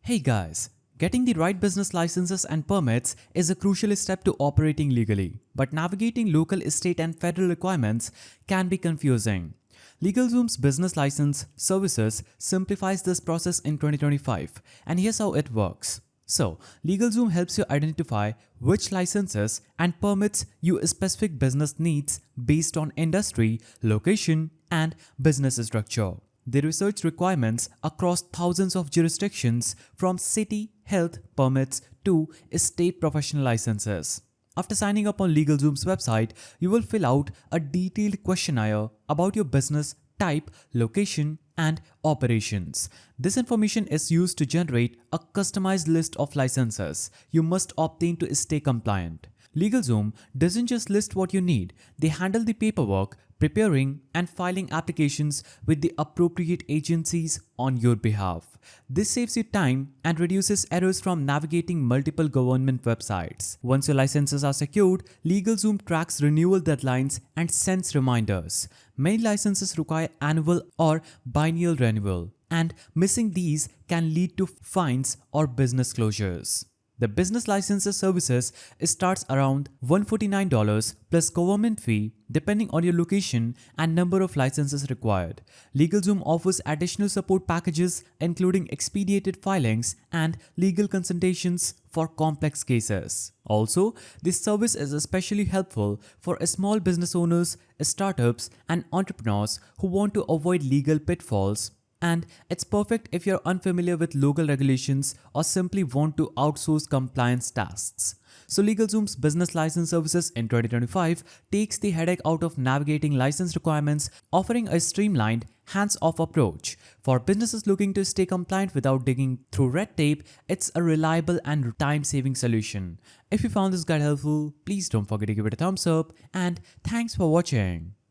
Hey guys, getting the right business licenses and permits is a crucial step to operating legally, but navigating local, state, and federal requirements can be confusing. LegalZoom's business license services simplifies this process in 2025, and here's how it works. So, LegalZoom helps you identify which licenses and permits your specific business needs based on industry, location, and business structure. They research requirements across thousands of jurisdictions from city health permits to state professional licenses. After signing up on LegalZoom's website, you will fill out a detailed questionnaire about your business type, location, and operations. This information is used to generate a customized list of licenses you must obtain to stay compliant. LegalZoom doesn't just list what you need, they handle the paperwork, preparing and filing applications with the appropriate agencies on your behalf. This saves you time and reduces errors from navigating multiple government websites. Once your licenses are secured, LegalZoom tracks renewal deadlines and sends reminders. Many licenses require annual or biennial renewal, and missing these can lead to fines or business closures. The business licenses services starts around $149 plus government fee depending on your location and number of licenses required. LegalZoom offers additional support packages including expedited filings and legal consultations for complex cases. Also, this service is especially helpful for small business owners, startups, and entrepreneurs who want to avoid legal pitfalls, and it's perfect if you're unfamiliar with local regulations or simply want to outsource compliance tasks. So LegalZoom's business license services in 2025 takes the headache out of navigating license requirements, offering a streamlined, hands-off approach. For businesses looking to stay compliant without digging through red tape, it's a reliable and time-saving solution. If you found this guide helpful, please don't forget to give it a thumbs up, and thanks for watching.